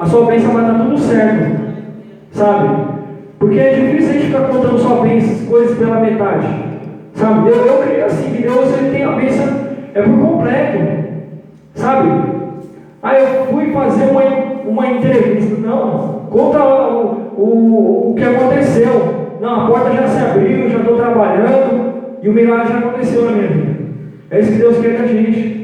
a sua bênção vai dar tudo certo, sabe? Porque é difícil a gente ficar contando só bênçãos, coisas pela metade, sabe? Eu creio assim, que Deus ele tem a bênção por completo, sabe? Aí eu fui fazer uma entrevista, não, conta o que aconteceu. Não, a porta já se abriu, já estou trabalhando e o milagre já aconteceu na minha vida. É isso que Deus quer da gente.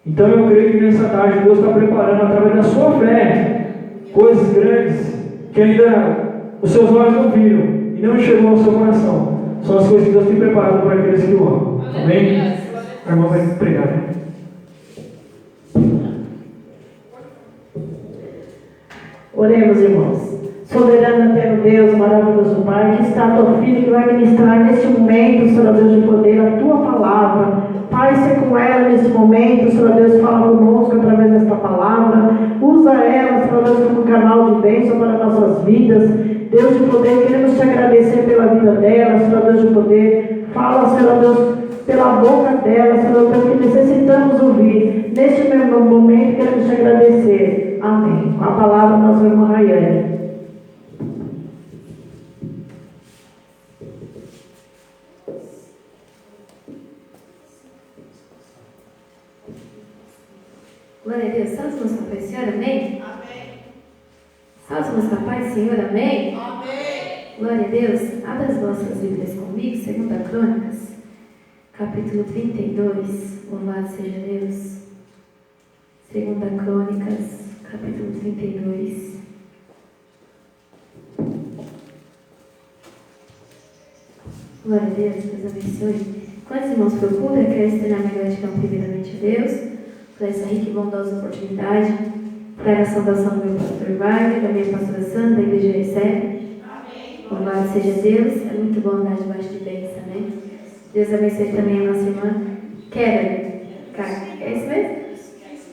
Então eu creio que nessa tarde Deus está preparando através da sua fé coisas grandes que ainda os seus olhos não viram e não chegou ao seu coração. São as coisas que Deus tem preparado para aqueles que o amam. Amém? A irmã vai pregar, né? Oremos, irmãos. Soberano eterno Deus, maravilhoso Pai, que está a tua filha que vai ministrar neste momento, Senhor Deus de poder, a tua palavra. Pai, ser com ela nesse momento, Senhor Deus, fala conosco através desta palavra. Usa ela, Senhor Deus, como canal de bênção para nossas vidas. Deus de poder, queremos te agradecer pela vida dela, Senhor Deus de poder. Fala, Senhor Deus, pela boca dela, Senhor Deus, que necessitamos ouvir. Neste mesmo momento, queremos te agradecer. Amém. Com a palavra, nossa irmã Rayane. Glória a Deus. Salve os meus capazes, Senhor, amém? Amém. Salve os meus capazes, Senhor, amém? Amém. Glória a Deus. Abra as vossas Bíblias comigo, 2 Crônicas, capítulo 32. Louvado seja Deus. 2 Crônicas, capítulo 32. Glória a Deus, Deus abençoe. Quantos irmãos procuram, quer estrear a gratidão primeiramente a Deus por essa rica e bondosa oportunidade, para a saudação do meu pastor Wagner, da minha pastora Sandra, da igreja recebe. Amém. Louvado seja Deus, é muito bom andar debaixo de bênção, né? Deus abençoe também a nossa irmã Kevin. É isso mesmo?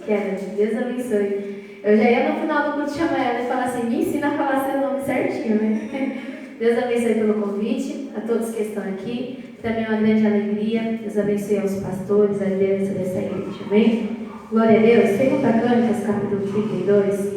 Kevin, Deus abençoe. Eu já ia no final do culto chamar ela e falar assim, me ensina a falar seu nome certinho, né? Deus abençoe pelo convite, a todos que estão aqui. Também é uma grande alegria. Deus abençoe aos pastores, a liderança dessa igreja, amém? Glória a Deus. 2 Crônicas, capítulo 32.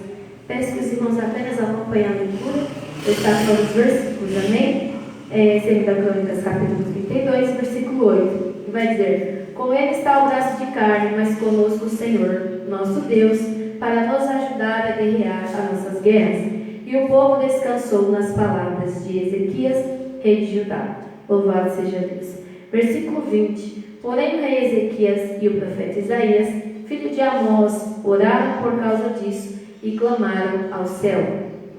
Peço que os irmãos apenas acompanhem a leitura. Eu estou falando os versículos, amém? 2 Crônicas, capítulo 32, versículo 8. Que vai dizer: com ele está o braço de carne, mas conosco o Senhor, nosso Deus, para nos ajudar a guerrear as nossas guerras. E o povo descansou nas palavras de Ezequias, rei de Judá. Louvado seja Deus. Versículo 20. Porém o rei Ezequias e o profeta Isaías, filho de Amós, oraram por causa disso e clamaram ao céu.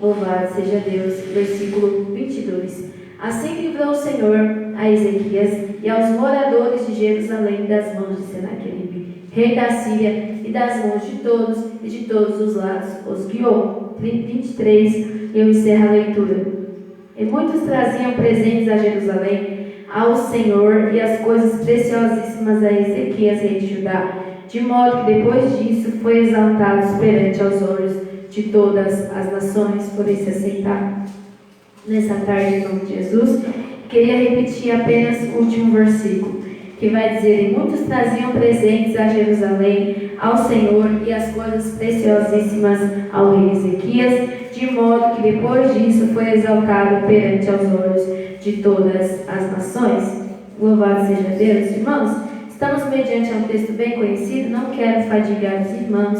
Louvado seja Deus. Versículo 22. Assim livrou o Senhor a Ezequias e aos moradores de Jerusalém das mãos de Senaqueribe, rei da Síria, e das mãos de todos e de todos os lados os guiou. 23. E eu encerro a leitura. E muitos traziam presentes a Jerusalém, ao Senhor, e as coisas preciosíssimas a Ezequias, rei de Judá, de modo que depois disso foi exaltado perante aos olhos de todas as nações. Por isso aceitar nessa tarde, em nome de Jesus. Queria repetir apenas o último versículo, que vai dizer: e muitos traziam presentes a Jerusalém, ao Senhor, e as coisas preciosíssimas ao rei Ezequias, de modo que depois disso foi exaltado perante aos olhos de todas as nações. Louvado seja Deus. Irmãos, estamos mediante um texto bem conhecido, não quero fadigar os irmãos,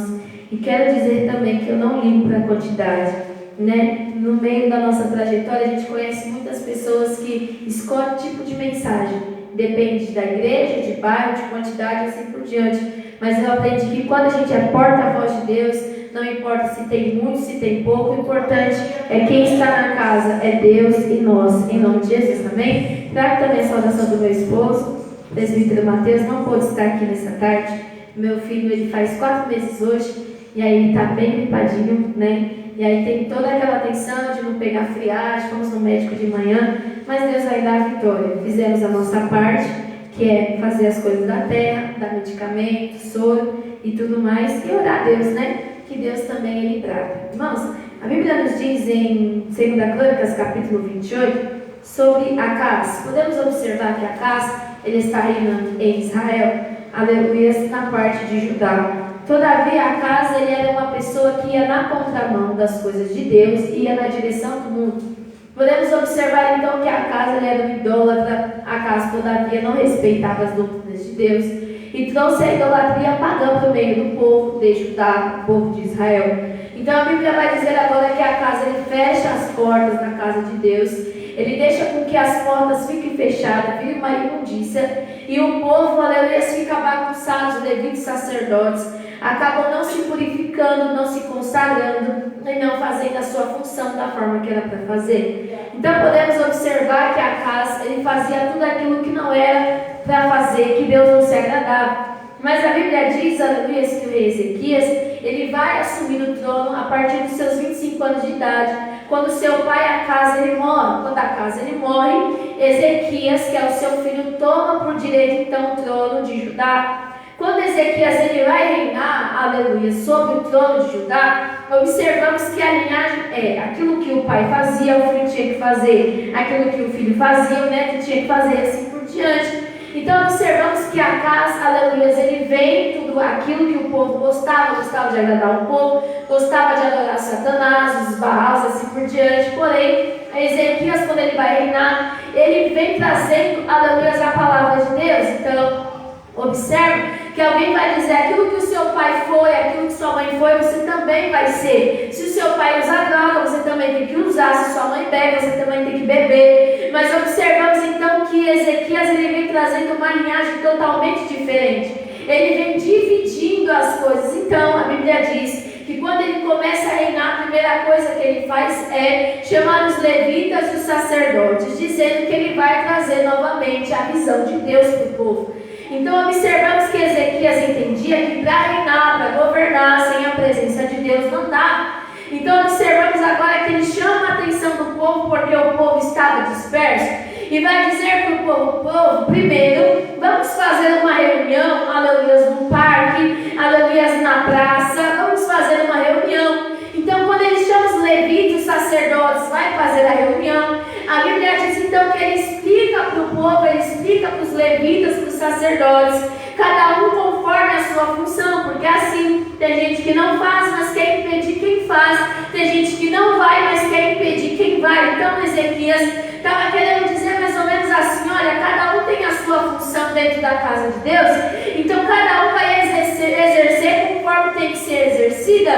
e quero dizer também que eu não ligo para a quantidade, né? No meio da nossa trajetória, a gente conhece muitas pessoas que escolhem tipo de mensagem, depende da igreja, de bairro, de quantidade, assim por diante. Mas eu aprendi que quando a gente é porta-voz de Deus, não importa se tem muito, se tem pouco, o importante é quem está na casa, é Deus e nós, em nome de Jesus, amém? Trago também a saudação do meu esposo, o presbítero Mateus, não pôde estar aqui nessa tarde. Meu filho, ele faz 4 meses hoje, e aí ele está bem limpadinho, né? E aí tem toda aquela atenção de não pegar friagem, fomos no médico de manhã, mas Deus vai dar a vitória. Fizemos a nossa parte, que é fazer as coisas da terra, dar medicamento, soro e tudo mais, e orar a Deus, né? Que Deus também ele trata. Irmãos, a Bíblia nos diz em 2 Crônicas, capítulo 28, sobre Acás. Podemos observar que Acás, ele está reinando em Israel, aleluia, na parte de Judá. Todavia, Acás, ele era uma pessoa que ia na contramão das coisas de Deus e ia na direção do mundo. Podemos observar então que Acas era um idólatra. Acas, todavia, não respeitava as doutrinas de Deus e trouxe a idolatria pagã para o meio do povo de Judá, o povo de Israel. Então a Bíblia vai dizer agora que Acas ele fecha as portas da casa de Deus, ele deixa com que as portas fiquem fechadas, vira uma imundícia, e o povo, aleluia, fica bagunçado, os levitas sacerdotes acabam não se purificando, não se consagrando e não fazendo a sua função da forma que era para fazer. Então podemos observar que Acas ele fazia tudo aquilo que não era para fazer, que Deus não se agradava. Mas a Bíblia diz, aleluia, que o rei Ezequias, ele vai assumir o trono a partir dos seus 25 anos de idade, quando seu pai Acas ele morre. Quando Acas ele morre, Ezequias, que é o seu filho, toma por direito então o trono de Judá. Quando Ezequias ele vai reinar, aleluia, sobre o trono de Judá, observamos que a linhagem é aquilo que o pai fazia, o filho tinha que fazer, aquilo que o filho fazia, o neto tinha que fazer, assim por diante. Então observamos que Acas, aleluia, ele vem tudo aquilo que o povo gostava de agradar o povo, gostava de adorar Satanás, os Baals, assim por diante. Porém, Ezequias, quando ele vai reinar, ele vem trazendo, aleluia, a palavra de Deus. Então, observe que alguém vai dizer aquilo que o seu pai foi, aquilo que sua mãe foi, você também vai ser. Se o seu pai usa droga, você também tem que usar. Se sua mãe bebe, você também tem que beber. Mas observamos então que Ezequias ele vem trazendo uma linhagem totalmente diferente. Ele vem dividindo as coisas. Então a Bíblia diz que quando ele começa a reinar, a primeira coisa que ele faz é chamar os levitas e os sacerdotes, dizendo que ele vai trazer novamente a visão de Deus para o povo. Então observamos que Ezequias entendia que para reinar, para governar sem a presença de Deus não dá. Então observamos agora que ele chama a atenção do povo porque o povo estava disperso e vai dizer para o povo, primeiro, vamos fazer uma reunião, aleluias, no parque, aleluias, na praça, vamos fazer uma reunião. Então quando ele chama os levitas, os sacerdotes, vai fazer a reunião, a Bíblia diz então que ele explica para o povo, ele explica para os levitas, para os sacerdotes, cada um conforme a sua função, porque assim, tem gente que não faz, mas quer impedir quem faz, tem gente que não vai, mas quer impedir quem vai. Então Ezequias estava querendo dizer mais ou menos assim, olha, cada um tem a sua função dentro da casa de Deus, então cada um vai exercer conforme tem que ser exercida.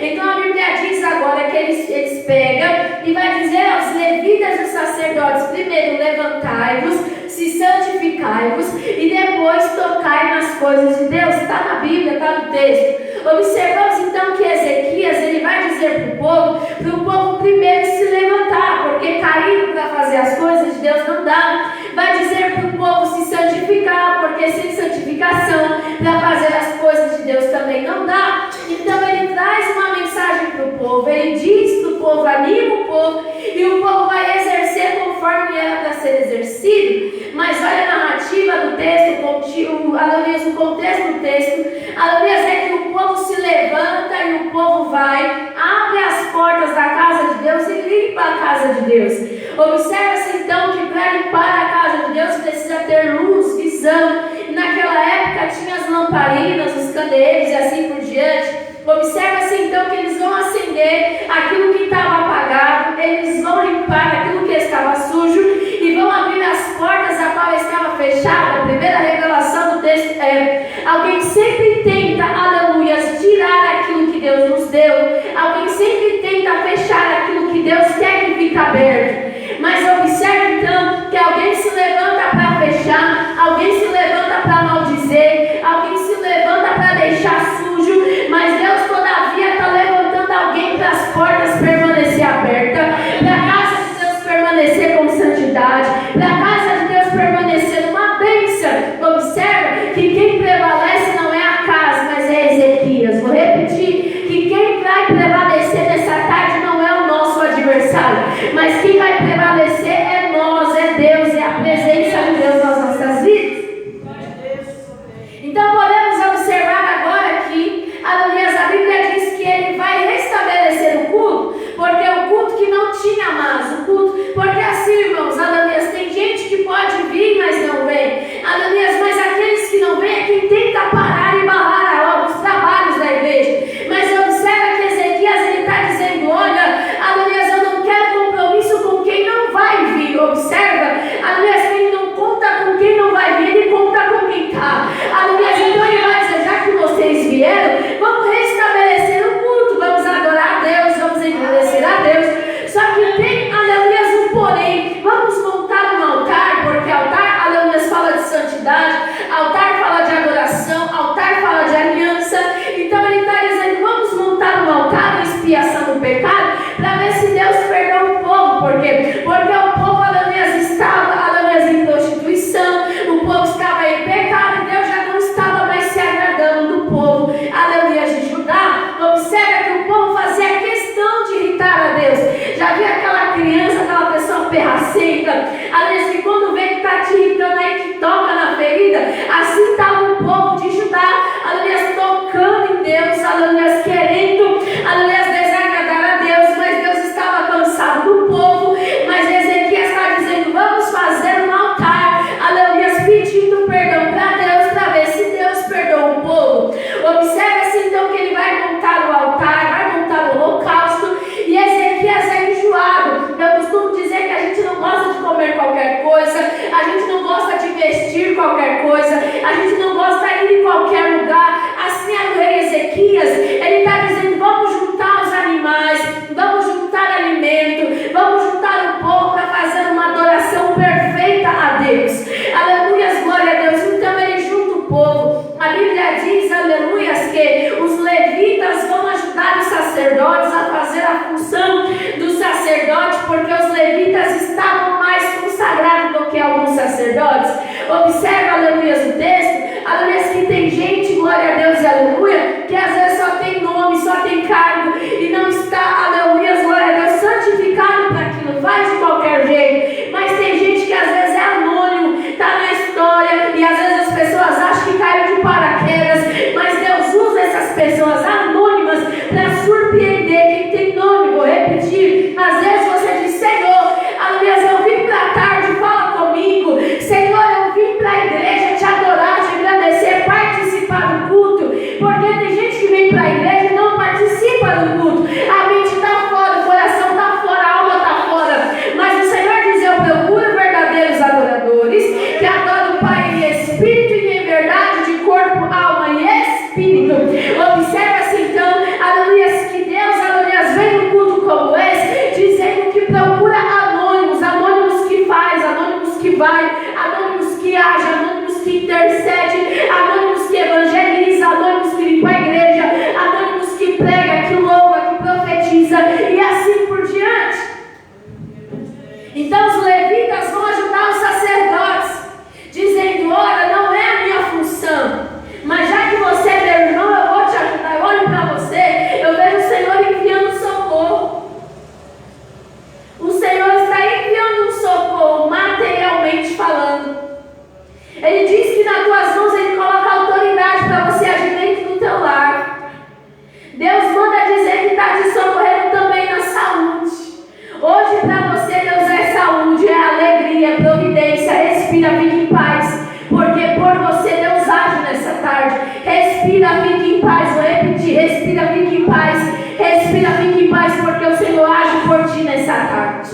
Então a Bíblia diz agora que eles pegam e vai dizer aos levitas e sacerdotes, primeiro levantai-vos, se santificai-vos e depois tocai nas coisas de Deus. Está na Bíblia, está no texto. Observamos então que Ezequias ele vai dizer para o povo primeiro se levantar, porque cair para fazer as coisas de Deus não dá. Vai dizer para o povo se santificar, porque sem santificação para fazer as coisas de Deus também não dá. Então ele traz uma mensagem para o povo, ele diz para o povo, anima o povo, e o povo vai exercer conforme era para ser exercido. Mas olha a narrativa do texto, o contexto do texto, é que o povo se levanta e o povo vai, abre as portas da casa de Deus e limpa a casa de Deus. Observa-se então que para limpar a casa de Deus precisa ter luz, visão. E naquela época tinha as lamparinas, os candeeiros e assim por diante. Observa-se então que eles vão acender aquilo que estava apagado, eles vão limpar aquilo que estava sujo e vão abrir as portas a qual estava fechada. A primeira revelação do texto é: alguém sempre tenta, aleluia, tirar aquilo que Deus nos deu, alguém sempre tenta fechar aquilo que Deus quer que fique aberto. Mas observe então que alguém se levanta para fechar, alguém se levanta para maldizer, alguém se levanta para deixar sujo, mas Deus todavia está levantando alguém para as portas permanecer abertas, para a casa de Deus permanecer com santidade, para a casa de Deus permanecer uma bênção. Observa que quem prevalece não é a casa, mas é Ezequias. Vou repetir, que quem vai prevalecer nessa tarde não é o nosso adversário, mas quem vai prevalecer é nós, é Deus, é a presença de Deus nas nossas vidas. Então podemos observar agora que, aleluia, a Bíblia diz que ele vai restabelecer o culto, porque o culto que não tinha mais, o culto, porque assim, irmãos, aleluia, tem gente que pode vir, mas não vem, aleluia, mas aqueles que não vêm é quem tenta parar e barrar a obra, os trabalhos da igreja. Mas observa que Ezequias apacenta. Aleluia, que quando vê que está te irritando aí, que toca na ferida, assim estava o povo de Judá, aleluia, tocando em Deus, aleluia, querendo, aleluia, desagradar a Deus, mas Deus estava cansado do povo. Mas Ezequias está dizendo: vamos fazer um altar, aleluia, pedindo perdão para Deus, para ver se Deus perdoa o povo. Observe-se então que ele vai montar o altar, vai montar o holocausto, e Ezequias é enjoado. Eu costumo dizer que a gente não gosta de comer qualquer coisa, a gente não gosta de vestir qualquer coisa, a gente não gosta de ir em qualquer lugar. Assim é o rei Ezequias, ele está dizendo: vamos juntar os animais, vamos juntar alimento, vamos juntar o povo para fazer uma adoração perfeita a Deus. Aleluia, glória a Deus. Então ele junta o povo. A Bíblia diz, aleluia, que os levitas vão ajudar os sacerdotes a fazer a função do sacerdote, porque os levitas estavam mais consagrados do que alguns sacerdotes. Observa, aleluia, o texto, aleluia, que tem gente, glória a Deus e aleluia, que às vezes só tem nome, só tem cargo e não está, aleluia, glória a Deus, santificado para aquilo, faz de qualquer jeito. Mas tem gente que às vezes é anônimo, está na história, e às vezes as pessoas acham que caiu de paraquedas, mas Deus usa essas pessoas anônimas para surpreender quem tem nome. Vou repetir, às vezes você diz: Senhor, aleluia, eu vim para a tarde, fala comigo. Senhor, eu vim para a igreja te adorar, te agradecer, participar do culto, porque tem gente que vem para a igreja e não participa do culto. A mente está fora, o coração está fora, a alma está fora, mas o Senhor diz: eu procuro verdadeiros adoradores que adoram o Pai em espírito e em verdade, de corpo, alma e espírito. Observa-se então, aleluia, que Deus, aleluia, vem no culto como esse, dizendo que procura anônimos, anônimos que faz, anônimos que vai, anônimos que age, anônimos que intercede, anônimos que evangeliza, anônimos que limpa a igreja, anônimos que prega, que louva, que profetiza e assim por diante. Então os levitas vão ajudar os sacerdotes, dizendo: ora, não é a minha função, mas já que você é meu irmão, eu vou te ajudar. Eu olho para você, eu vejo o Senhor enviando socorro. O Senhor está enviando um socorro, materialmente falando. Ele diz que nas tuas mãos Ele coloca autoridade para você agir dentro do teu lar. Deus manda dizer que está te socorrendo também na saúde. Hoje para você Deus é saúde, é alegria, é providência. Respira, fique em paz, porque por você Deus age nessa tarde. Respira, fique em paz. Vou repetir: respira, fique em paz. Respira, fique em paz, porque o Senhor age por ti nessa tarde.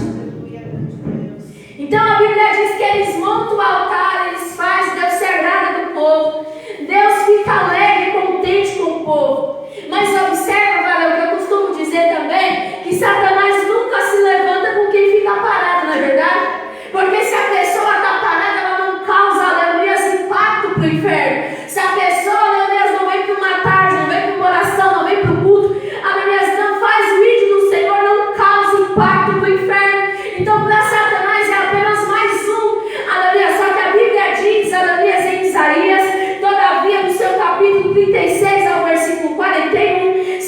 Então a Bíblia diz que eles montam o altar, eles fazem, Deus se agrada do povo, Deus fica alegre, contente com o povo. Mas observa, varão, que eu costumo dizer também, que Satanás nunca se levanta com quem fica parado, não é verdade? Porque se a pessoa está parada, ela não causa, aleluia, impacto para o inferno. Se a pessoa, aleluia, não vem para uma tarde, não vem para uma oração, não vem para o culto, aleluia, não faz vídeo do Senhor, não causa impacto para o inferno. Então para Satanás é apenas mais um, aleluia. Só que a Bíblia diz, aleluia, em Isaías, todavia, no seu capítulo 36 ao versículo 41, 2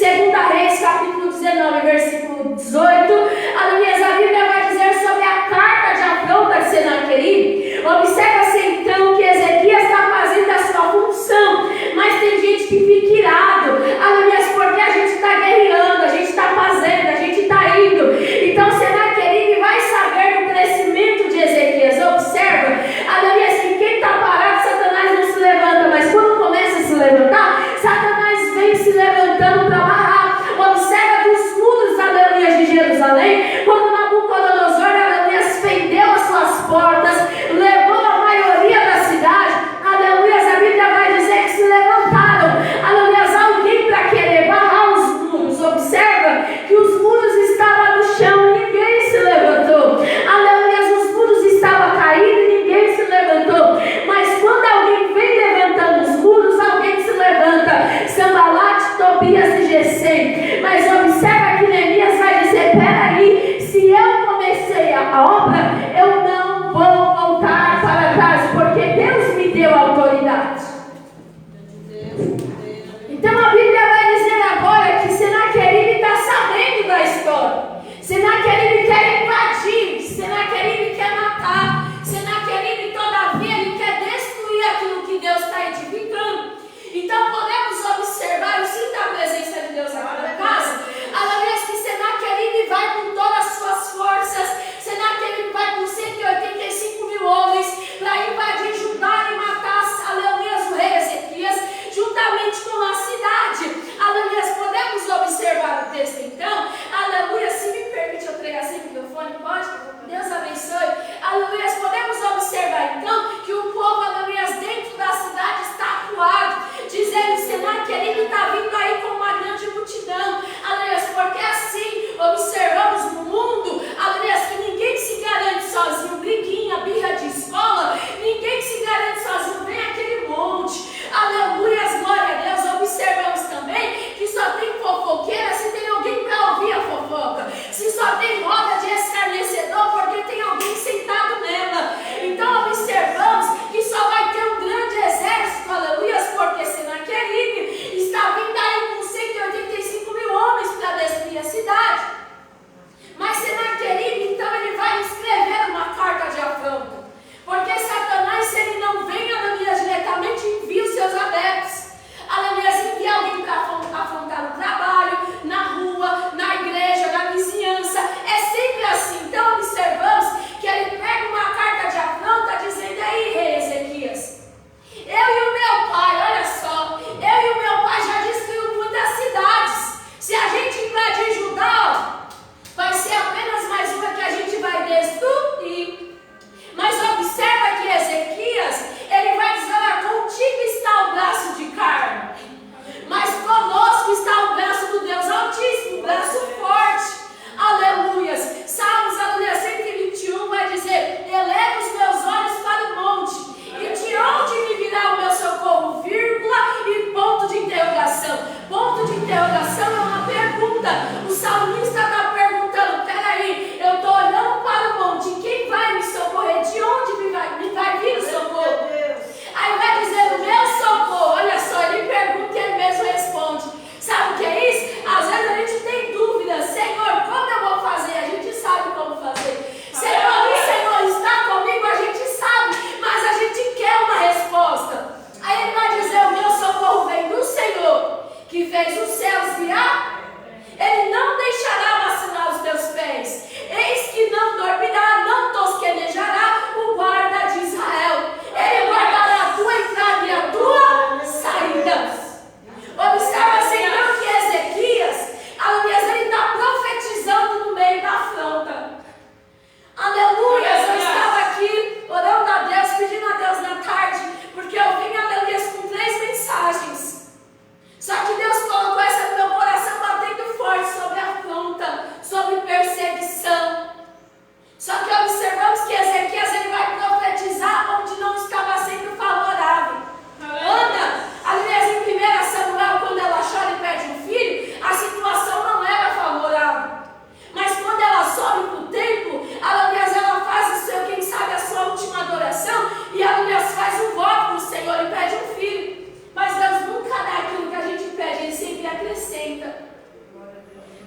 Reis, capítulo 19, versículo 18, aleluia, a Bíblia vai dizer sobre a carta de Afrão para Senaqueribe. Observa-se então que Ezequias está fazendo a sua função, mas tem gente que fica irado, aleluia, porque a gente está guerreando, a gente está fazendo, a gente está indo. Então Senaqueribe vai saber do crescimento de Ezequias. Observa, aleluia, que quem está parado, Satanás não se levanta, mas quando começa a se levantar, Satanás vem se levantando para barrar. Observa que os muros, aleluia, de Jerusalém, quando Nabucodonosor, aleluia, fendeu as suas portas, levou a maioria da cidade, aleluia, a Bíblia vai dizer que se levantaram, aleluia, alguém para querer barrar os muros. Observa que os muros estavam no chão e ninguém se levantou, aleluia, os muros estavam caídos e ninguém se levantou. Mas quando alguém vem levantando os muros, alguém se levanta. Sambalate, Tobias e Gesem. Mas observa que Neemias vai dizer: peraí, se eu comecei a obra, eu não vou voltar para trás, porque Deus me deu autoridade. Então a Bíblia vai dizer agora que Senaqueribe está sabendo da história. Senaqueribe quer invadir, Senaqueribe quer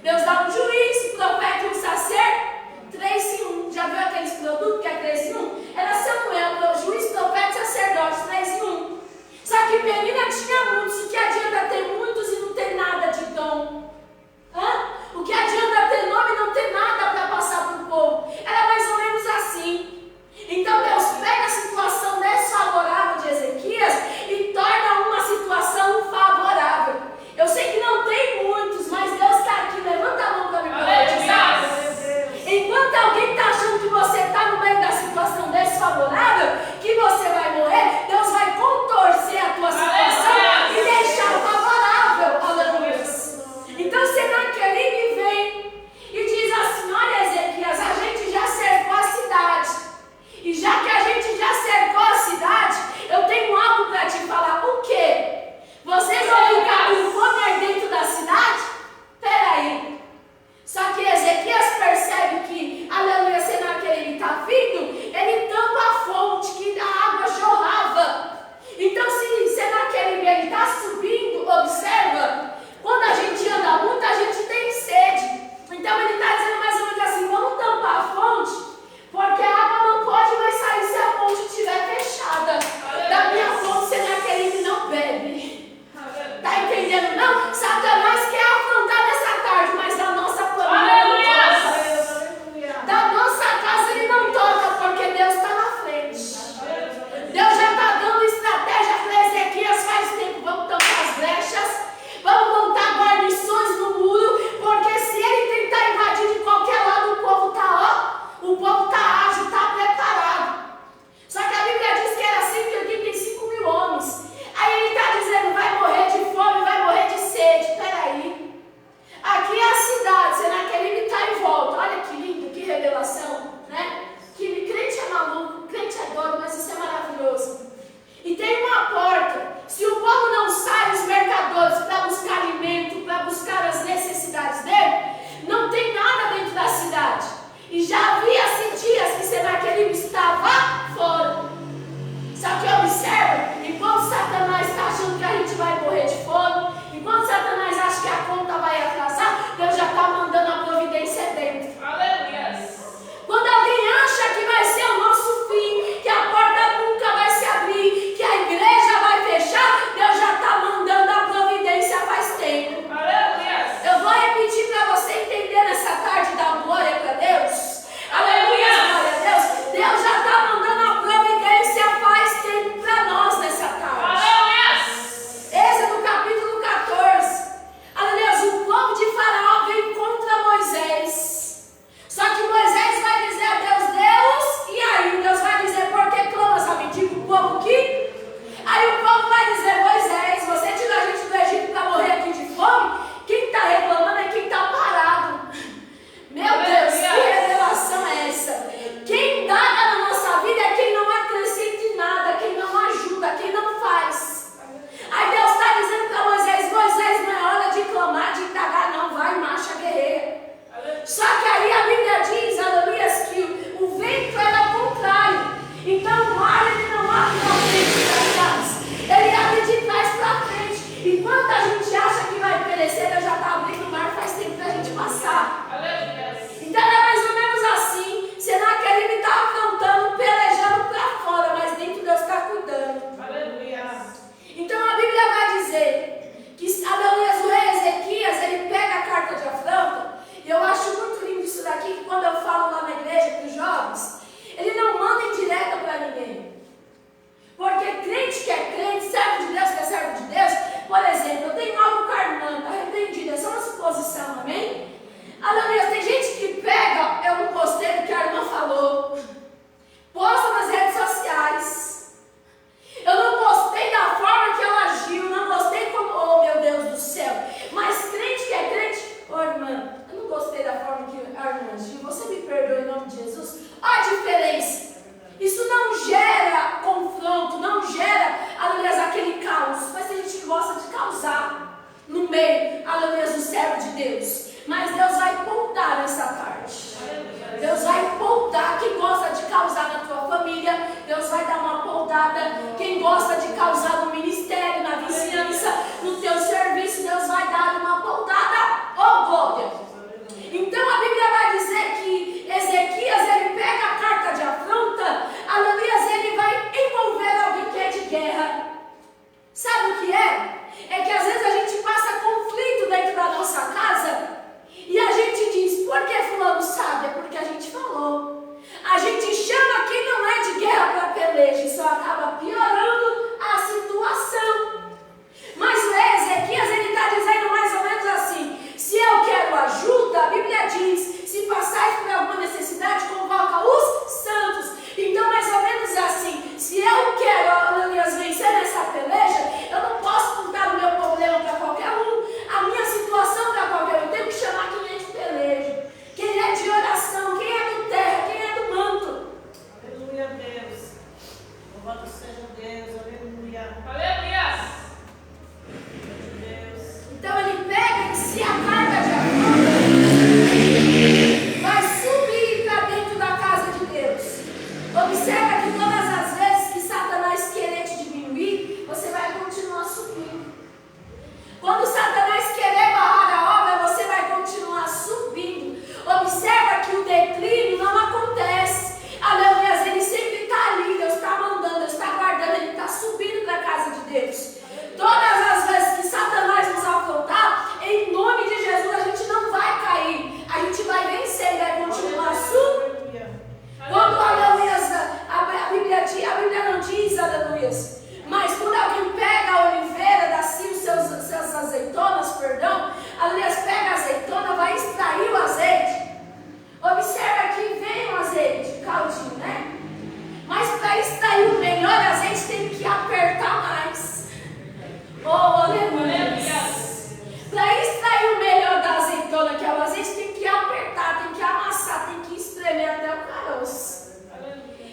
Deus dá um juiz, um profeta e um sacerdote. 3 em 1. Já viu aqueles produtos que é 3 em 1? Era Samuel, juiz, profeta e sacerdote, 3 em 1. Só que Penina tinha muitos. O que adianta ter muitos e não ter nada de dom? O que adianta ter nome e não ter nada para passar para o povo? Era mais ou menos assim. Então Deus pega a situação desfavorável de Ezequias e torna uma situação favorável. Eu sei que não tem muitos, mas Deus está aqui. Levanta a mão para me profetizar. Enquanto alguém está achando que você está no meio da situação desfavorável, que você vai morrer, Deus vai contorcer a tua situação e deixar favorável. Aleluia. Então Senaqueribe vem e diz assim: olha, Ezequias, a gente já cercou a cidade. E já que a gente já cercou a cidade, eu tenho algo para te falar. O quê? Vocês vão ficar com fome dentro da cidade? Peraí. Só que Ezequias percebe que, aleluia, Senaqueribe está vindo, ele tampa a fonte que a água jorrava. Então, se Senaqueribe está subindo, observa, quando a gente anda muito, a gente tem sede. Então, ele está dizendo mais ou menos assim: vamos tampar a fonte, porque a água não pode mais sair se a fonte estiver fechada. Da minha fonte, Senaqueribe não bebe. Está entendendo? Não? Satanás quer afrontar nessa tarde, mas da nossa família não toca. Da nossa casa ele não toca, porque Deus está na frente. Deus já está dando estratégia para Ezequias faz tempo. Vamos tampar as brechas, vamos montar guarnições no muro, porque se ele tentar invadir de qualquer lado, o povo está ágil, está preparado. Só que a Bíblia diz que era 185 mil homens. Aí ele está dizendo: vai morrer de fome, vai morrer de sede. Peraí. Aqui é a cidade, Senaqueribe está em volta. Olha que lindo, que revelação, né? Que crente é maluco, crente é doido, mas isso é maravilhoso. E tem uma porta. Se o povo não sai, os mercadores, para buscar alimento, para buscar as necessidades dele, não tem nada dentro da cidade. E já havia-se dias que Senaqueribe estava fora. Só que observa, enquanto Satanás está achando que a gente vai morrer de fome, enquanto Satanás acha que a conta vai atrasar, Deus já está mandando a providência dentro. Aleluia. Quando alguém acha que vai ser o nosso fim, que a porta nunca vai se abrir, que a igreja vai fechar, Deus já está mandando a providência faz tempo. Aleluia. Eu vou repetir para você entender nessa tarde, dar glória para Deus. Aleluia, glória a Deus. Deus já está mandando a providência faz tempo para nós nessa tarde. Aleluia. Êxodo capítulo 14. Aleluia, o povo de Faraó vem contra Moisés. Só que Moisés vai dizer a Deus: Deus, e aí? Deus vai dizer: por que clamas a mim? Diga o povo aqui. Aí o povo vai dizer: Moisés, você tirou a gente do Egito para morrer aqui de fome? Quem está reclamando é quem está parado. Meu Deus, que revelação é essa? Quem dá na nossa vida é quem não acrescenta em nada, quem não ajuda, quem não faz. Aí Deus está dizendo para Moisés: Moisés, não é hora de clamar, de indagar, não, vai, marcha, guerreira. Só que aí a Bíblia diz, aleluia, que o vento era contrário. Então o mar ele não abre para frente e para trás, ele abre de trás para frente. Enquanto a gente acha que vai perecer, Deus já está abrindo o mar faz tempo para a gente passar. Então é mais ou menos assim. Senaqueribe está afrontando, pelejando para fora, mas dentro Deus está cuidando. Então a Bíblia vai dizer que, aleluia, o rei Ezequias, ele pega a carta de afronta. E eu acho muito lindo isso daqui, que quando eu falo lá na igreja para os jovens, ele não manda em direta para ninguém. Porque crente que é crente, servo de Deus que é servo de Deus, por exemplo, eu tenho algo carnal, está arrependido, é só uma suposição, amém? Aleluia, tem gente que pega, eu não postei do que a irmã falou, posta nas redes sociais. Eu não gostei da forma que ela agiu, não gostei como, oh meu Deus do céu. Mas crente que é crente, oh irmã, eu não gostei da forma que a irmã agiu, você me perdoa em nome de Jesus. Olha a diferença. Isso não gera confronto, não gera, aleluia, aquele caos. Mas tem gente que gosta de causar no meio, aleluia, do servo de Deus. Mas Deus vai poupar nessa parte. Deus vai poupar quem gosta de causar na tua família. Deus vai dar uma poudada. Quem gosta de causar no ministério, na vizinhança, no teu serviço, Deus vai dar uma poudada. Oh glória! a Bíblia diz: se passais por alguma necessidade, convoca os santos. Então, mais ou menos assim, se eu quero, aleluia, vencer nessa peleja, eu não posso contar o meu problema para qualquer um, a minha situação para qualquer um. Eu tenho que chamar quem é de peleja, quem é de oração, quem é do terra, quem é do manto. Aleluia, Deus. Louvado seja Deus. Aleluia. Aleluia. Deus. Então ele pega e se a carga de acordo vai subir para dentro da casa de Deus. Observa que todas as vezes que Satanás querer te diminuir, você vai continuar subindo. Quando Satanás querer barrar a obra, você vai continuar subindo. Observa que o declínio não acontece. Aleluia, ele sempre está ali, Deus está mandando, Deus está guardando, ele está subindo para a casa de Deus. Todas as vezes que Satanás nos afrontar, em nome de Jesus, a gente não vai cair. A gente vai vencer, vai continuar subindo. Quando, aleluia, a Bíblia não diz, aleluia, mas quando alguém pega a oliveira, dá assim os seus azeitonas, perdão, aleluia, pega a azeitona, vai extrair o azeite. Observa que vem o azeite, caldinho, né? Mas para extrair o melhor azeite tem que apertar mais. Oh, aleluia. Para extrair o melhor da azeitona, que é o azeite, tem que apertar, tem que amassar, tem que espremer até o caroço.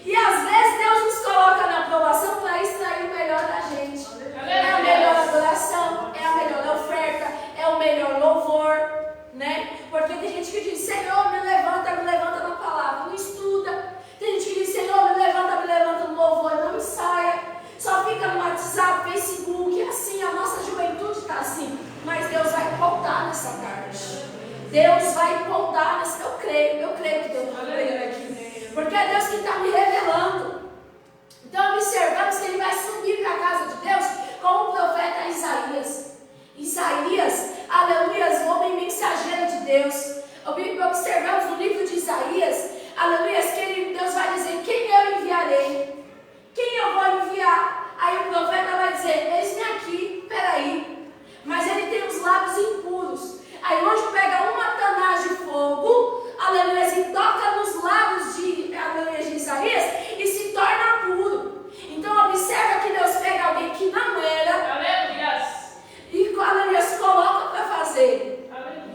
E às vezes Deus nos coloca na provação para extrair o melhor da gente. É a melhor adoração, é a melhor oferta, é o melhor louvor, né? Porque tem gente que diz: Senhor, me levanta na palavra, não estuda. Tem gente que diz: Senhor, me levanta no louvor, não ensaia. Só fica no WhatsApp, Facebook, assim, a nossa juventude está assim. Mas Deus vai poldar nessa parte. Deus vai poldar nessa. Eu creio que Deus está pregando aqui. Porque é Deus que está me revelando. Então observamos que ele vai subir para a casa de Deus com o profeta Isaías. Isaías, aleluia, o homem mensageiro de Deus. Observamos no livro de Isaías, aleluia, que Deus vai dizer: quem eu enviarei? Quem eu vou enviar? Aí o profeta vai dizer: eis-me aqui, peraí. Mas ele tem os lábios impuros. Aí o anjo pega uma tanagem de fogo, aleluia, e toca nos lábios de, aleluia, de Isaías e se torna puro. Então observa que Deus pega alguém que não era, Aleluia. e, aleluia, se coloca para fazer. Aleluia.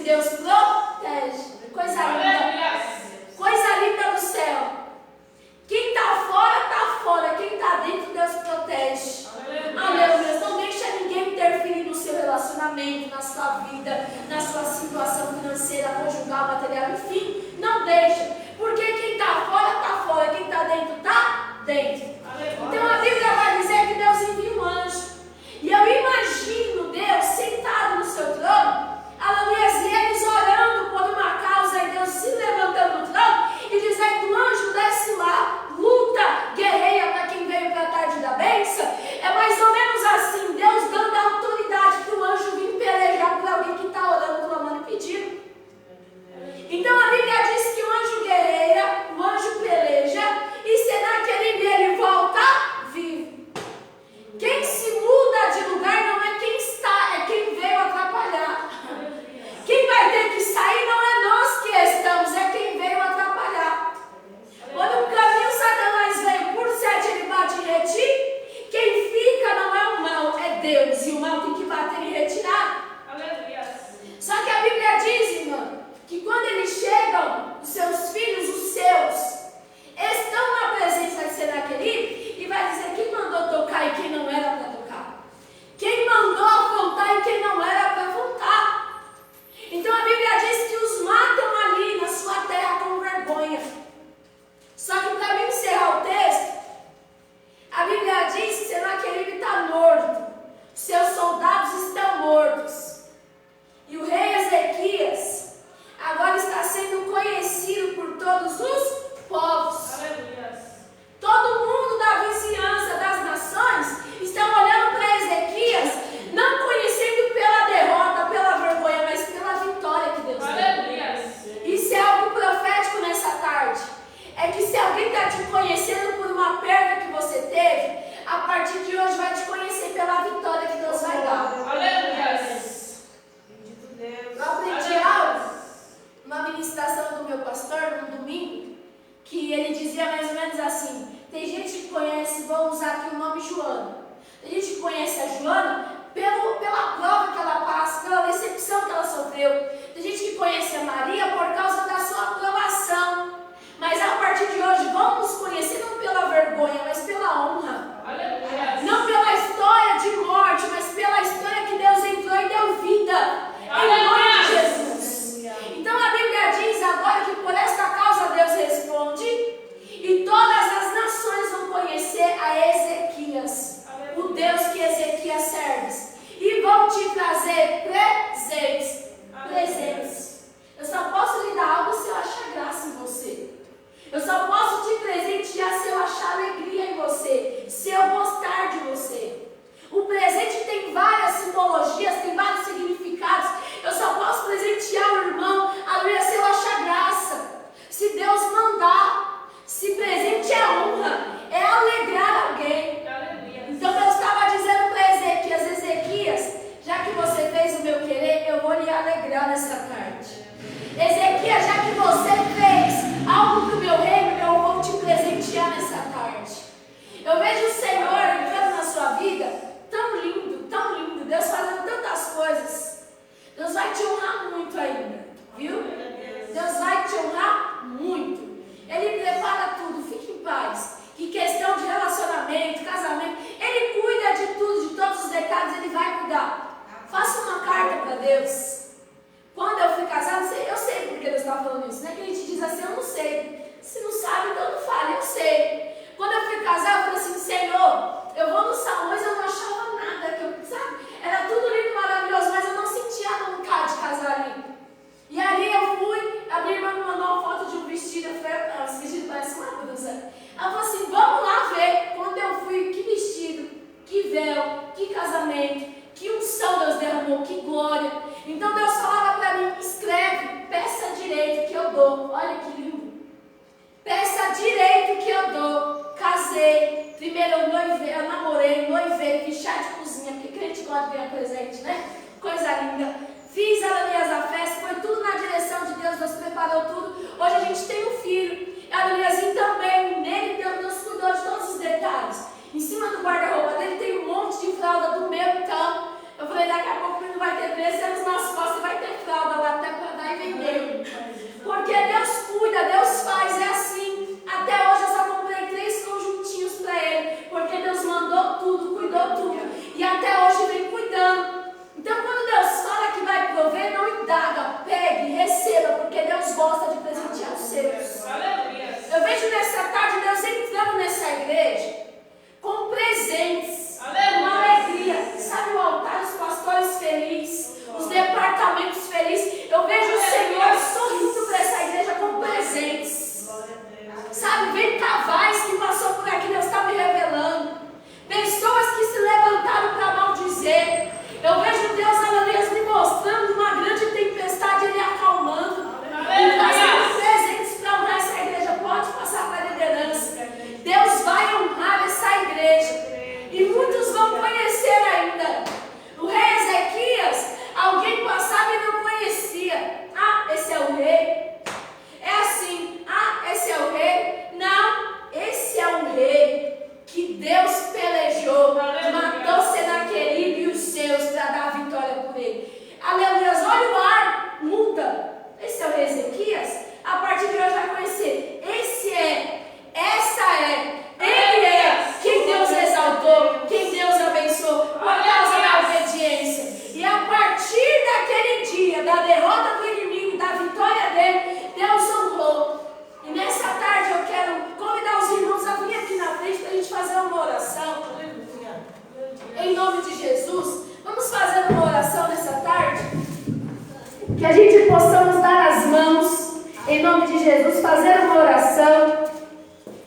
Deus protege. Coisa linda. Coisa linda do céu. Quem está fora. Quem está dentro, Deus protege. Meu Deus, não deixa ninguém interferir no seu relacionamento, na sua vida, na sua situação financeira, conjugal, material, enfim. Não deixa. Porque quem está fora. Quem está dentro. Então a Bíblia vai dizer que Deus envia um anjo. E eu imagino Deus sentado no seu trono, aleluia, e eles orando por uma causa, e Deus se levantando no trono e dizendo: o anjo desce lá, luta, guerreia para quem veio para a tarde da bênção. É mais ou menos assim, Deus dando a autoridade para o anjo vir pelejar por alguém que está orando, clamando e pedindo. Então a Bíblia diz que o anjo guerreia, o anjo peleja, e Senaqueribe ele volta vivo. Quem se muda de lugar não é quem está, é quem veio atrapalhar. Quem vai ter que sair não é nós que estamos, é quem veio atrapalhar. Quando o caminho Satanás veio por 7, ele bate em retiro. Quem fica não é o mal, é Deus. E o mal tem que bater em retirar. Só que a Bíblia diz, irmão, que quando eles chegam, os seus filhos, os seus, estão na presença de Senaqueribe, e vai dizer quem mandou tocar e quem não era para tocar. Quem mandou afrontar e quem não era para afrontar. Então a Bíblia diz que os matam ali na sua terra com vergonha. Só que para mim encerrar o texto, a Bíblia diz que Senaqueribe está morto. Seus soldados estão mortos. E o rei Ezequias agora está sendo conhecido por todos os povos. Todo mundo da vizinhança, das nações, estão olhando para Ezequias, não conhecendo pela derrota, pela vergonha, mas pela vitória que Deus deu. Isso é algo profético nessa tarde. É que se alguém está te conhecendo por uma perda que você teve, a partir de hoje vai te conhecer pela vitória que Deus vai dar. Eu aprendi algo, uma ministração do meu pastor, no domingo, que ele dizia mais ou menos assim: tem gente que conhece, vou usar aqui o nome Joana. Tem gente que conhece a Joana pela prova que ela passa, pela decepção que ela sofreu. Tem gente que conhece a Maria por causa da sua aprovação. Mas a partir de hoje vamos conhecer não pela vergonha, mas pela honra. Não pela história de morte, mas pela história que Deus entrou e deu vida. Em nome de Jesus. Então a Bíblia diz agora que por esta causa Deus responde, e todas as nações vão conhecer a Ezequias, o Deus que Ezequias serve, e vão te trazer presentes. Eu só posso lhe dar algo se eu achar graça em você. Eu só posso te presentear se eu achar alegria em você, se eu gostar de você. O presente tem várias simbologias, tem vários significados. Eu só posso presentear o irmão, aleluia, se eu achar graça. Se Deus mandar, se presente é honra, é alegrar alguém. Então Deus estava dizendo para Ezequias, já que você fez o meu querer, eu vou lhe alegrar nessa tarde. Ezequias, já que você fez algo para o meu reino, eu vou te presentear nessa tarde. Eu vejo o Senhor entrando na sua vida, tão lindo, Deus fazendo tantas coisas. Deus vai te honrar muito ainda, viu? Deus vai te honrar muito. Ele prepara tudo, fique em paz. Que questão de relacionamento, casamento, Ele cuida de tudo, de todos os detalhes, Ele vai cuidar. Faça uma carta para Deus. Quando eu fui casada, eu sei porque Deus está falando isso, né? Que a gente diz assim, eu não sei. Se não sabe, então não fale, eu sei. Quando eu fui casar, eu falei assim, Senhor, eu vou nos salões, eu não achava nada, sabe? Era tudo lindo, maravilhoso, mas eu não sentia vontade de casar ali. E ali eu fui, a minha irmã me mandou uma foto de um vestido, eu falei, esse vestido parece uma blusa. Ela falou assim, vamos lá ver. Quando eu fui, que vestido, que véu, que casamento, que unção Deus derramou, que glória. Então Deus falava para mim, escreve, peça direito que eu dou. Olha que lindo. Peça direito que eu dou. Casei, primeiro eu namorei, noivei, fiz chá de cozinha, porque crente gosta de ganhar presente, né? Coisa linda. Fiz a festa, foi tudo na direção de Deus, Deus preparou tudo. Hoje a gente tem um filho. E também, nele Deus cuidou de todos os detalhes. Em cima do guarda-roupa dele tem um monte de fralda do meu, então eu falei, daqui a pouco ele não vai ter 3 anos nas costas e vai ter fralda lá até Que a gente possamos dar as mãos, em nome de Jesus, fazer uma oração.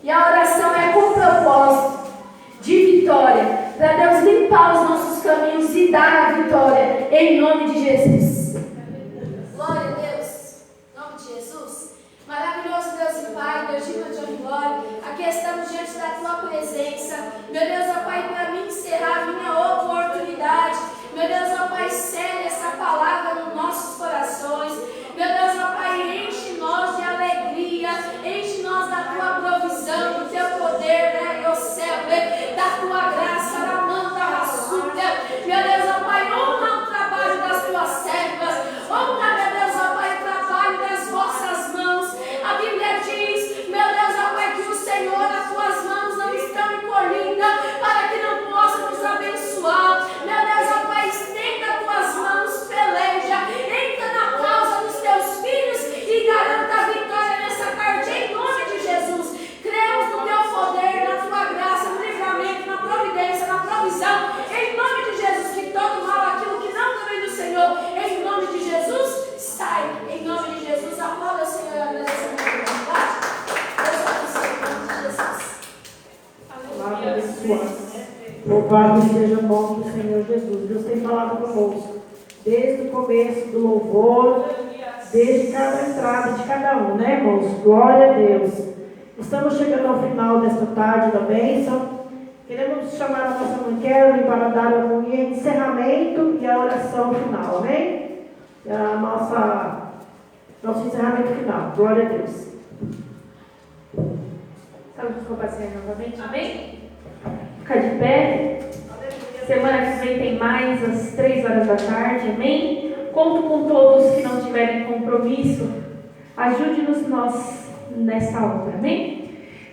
E a oração é com propósito de vitória, para Deus limpar os nossos caminhos e dar a vitória, em nome de Jesus. Glória a Deus, em nome de Jesus. Maravilhoso Deus e Pai, Deus digno de honra e glória. Aqui estamos diante da Tua presença. Meu Deus, ó Pai, para mim encerrar a minha oportunidade. Meu Deus, ó Pai, sele essa palavra nos nossos corações. Meu Deus, ó Pai, enche-nós de alegria, enche-nós da Tua provisão, do Teu poder, né, eu céu, da Tua graça, da manta raçuda. Meu Deus, ó Pai, honra o trabalho das Tuas servas, honra, meu Deus, ó Pai, o trabalho das vossas mãos. A Bíblia diz, meu Deus, ó Pai, que o Senhor, as Tuas mãos não estão encolhidas para que não possa nos abençoar. Meu Deus, ó Pai, estenda as Tuas mãos, peleja, entra na causa dos Teus filhos e garanta a vitória nessa tarde, em nome de Jesus. Cremos no Teu poder, na Tua graça, no livramento, na providência, na provisão, em nome de Jesus, que todo mal, aquilo que não vem do Senhor, em nome de Jesus, sai, em nome de Jesus. Aplauda o Senhor e agradeça a oportunidade. Deus abençoe em nome de Jesus. Palavra abençoada. Louvado seja o nome do Senhor Jesus. Deus tem falado conosco desde o começo do louvor, desde cada entrada de cada um, né, irmãos? Glória a Deus. Estamos chegando ao final desta tarde da bênção. Queremos chamar a nossa mãe Kelly para dar a comunhão, encerramento e a oração final, amém? Nosso encerramento final. Glória a Deus. Sabe que compartilhar novamente? Amém? Ficar de pé. Semana que vem tem mais às 3 horas da tarde. Amém? Conto com todos que não tiverem compromisso. Ajude-nos nós nessa obra. Amém?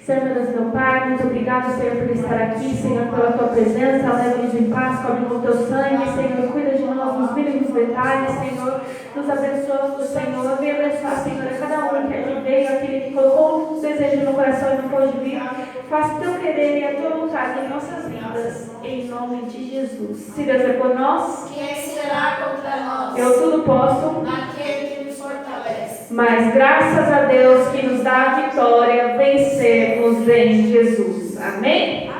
Senhor, meu Deus, meu Pai, muito obrigado, Senhor, por estar aqui, Senhor, pela Tua presença. Leva-nos em paz, cobre com Teu sangue, Senhor, cuida de nós nos mínimos detalhes, Senhor, nos abençoa, Senhor, vem abençoar, Senhor, a cada um que aqui veio, aquele que colocou um desejo no coração e não pôde vir. Faça o Teu querer e a Tua vontade em nossas vidas, em nome de Jesus. Se Deus é por nós, Quem será contra nós? eu tudo posso. Aquele que nos fortalece. Mas graças a Deus que nos dá a vitória, vencermos em Jesus. Amém?